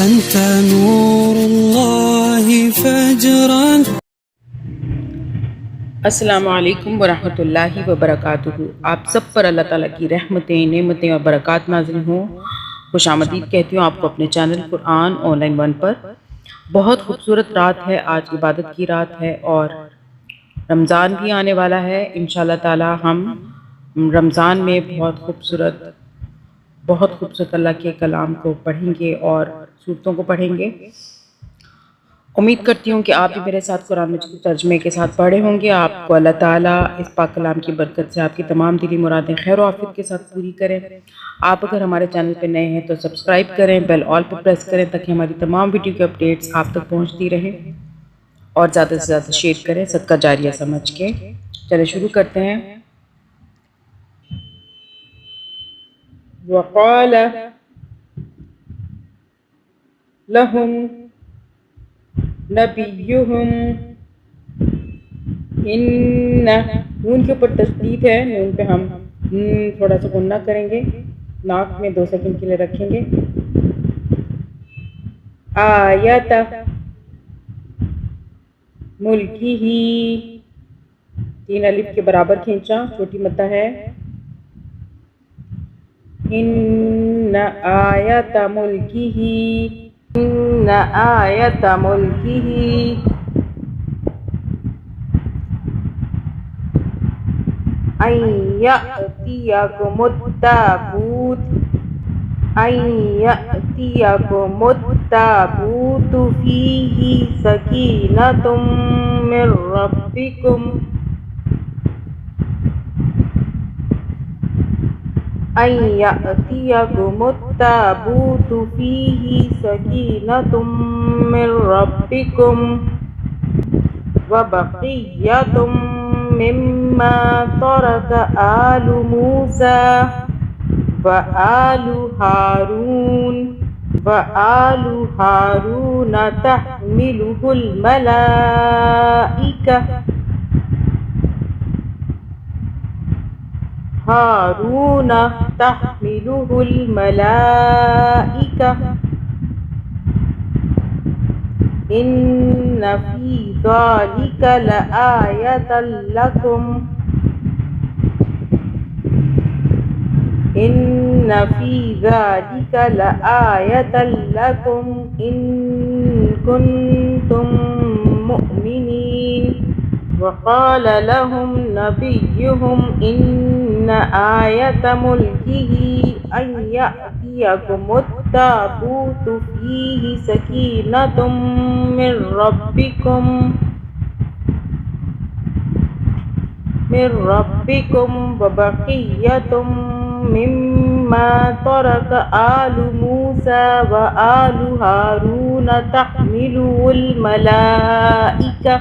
أنت نور الله فجرا। अस्सलामुअलैकुम वरहमतुल्लाहि वबरकातुहू। आप सब पर अल्लाह ताला की रहमतें, नेमतें और बरक़ात नाज़िल हों। खुशामदीद कहती हूँ आपको अपने चैनल कुरान ऑनलाइन 1 पर। बहुत खूबसूरत रात है, आज इबादत की रात है और रमज़ान भी आने वाला है। इंशाअल्लाह ताला हम रमज़ान में बहुत खूबसूरत अल्लाह के कलाम को पढ़ेंगे और सूरतों को पढ़ेंगे। उम्मीद करती हूँ कि आप भी मेरे साथ कुरान मजीद के तर्जमे के साथ पढ़े होंगे। आपको अल्लाह ताला इस पाक कलाम की बरकत से आपकी तमाम दिली मुरादें खैर आफियत के साथ पूरी करें। आप अगर हमारे चैनल पर नए हैं तो सब्सक्राइब करें, बेल ऑल पर प्रेस करें ताकि हमारी तमाम वीडियो की अपडेट्स आप तक पहुँचती रहें और ज़्यादा से ज़्यादा शेयर करें सदका जारिया समझ के। चले शुरू करते हैं। वक़ाल लहुम नबियुहुम, इन्ना नून के ऊपर तशदीद है, नून पे हम थोड़ा सा गुन्ना करेंगे, नाक में 2 सेकंड के लिए रखेंगे। आयत मुल्की ही 3 अलिफ के बराबर खींचा, छोटी मद्दा है। इन्ना आयत मुल्की ही, इन्ना आयत मुल्की ही अय्यतियकुमुत्ताबूत फीही सकीनतुम मिर रब्बिकुम अय्यतियकुमुत्ताबूत फीही सकीनतुम मिर रब्बिकुम व बक़िय्यतुम मिम्मा तरक आलु मूसा व आलु हारून तहमिलुहुल मलाइका हारून तहमिलुहुल मलाइका इन्न फी ज़ालिका लआयतन लकुम इन्न फी ज़ालिका लआयतन लकुम इन कुन्तुम मुअमिनीन। वक़ाल लहुम नबियुहुम इन्न आयत मुल्किही अन यअतियकुमुत्ताबूत फीही सकीनतुम मिर रब्बिकुम व बक़िय्यतुम मिम्मा तरक आलु मूसा व आलु हारून तहमिलुहुल मलाइका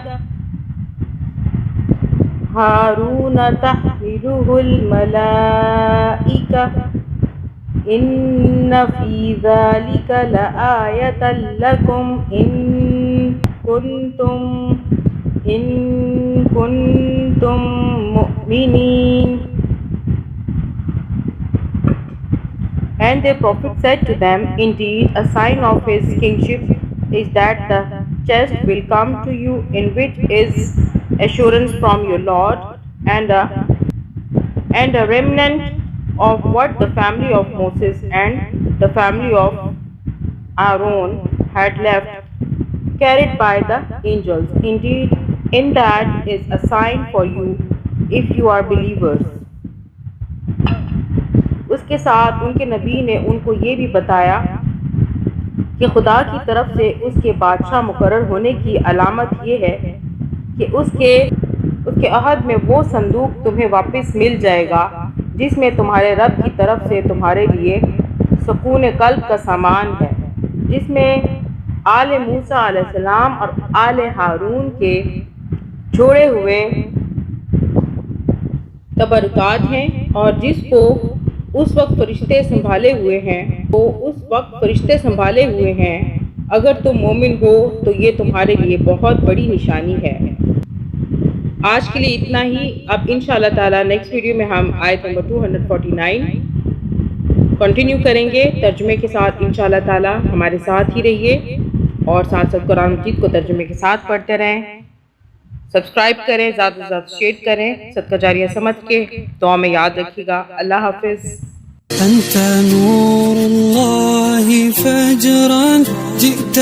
इन्न फी ज़ालिका लआयतन लकुम इन कुन्तुम मुअमिनीन। And the Prophet said to them, indeed, a sign of his kingship is that the chest will come to you in which is assurance from your Lord, and a remnant of what the family of Moses and the family of Aaron had left, carried by the angels. Indeed, in that is a sign for you if you are believers. उसके साथ उनके नबी ने उनको ये भी बताया कि खुदा की तरफ से उसके बादशाह मुकर्रर होने की अलामत ये है कि उसके अहद में वो संदूक तुम्हें वापस मिल जाएगा जिसमें तुम्हारे रब की तरफ से तुम्हारे लिए सुकून कल्ब का सामान है, जिसमें आले मूसा अलैहिस्सलाम और आले हारून के छोड़े हुए तबरुकात हैं, और जिसको उस वक्त फरिश्ते संभाले हुए हैं। अगर तुम मोमिन हो तो ये तुम्हारे लिए बहुत बड़ी निशानी है। आज के लिए इतना ही। अब इंशाअल्लाह ताला नेक्स्ट वीडियो में हम आयत नंबर 249 कंटिन्यू करेंगे तर्जुमे के साथ इंशाअल्लाह ताला। हमारे साथ ही रहिए और साथ साथ कुरान मजीद को तर्जुमे के साथ पढ़ते रहें। सब्सक्राइब करें, ज़्यादा से ज़्यादा शेयर करें, सदका जारिया समझ के। दुआ में याद रखिएगा। अल्लाह हाफिज़। أنت نور الله فجرا جئت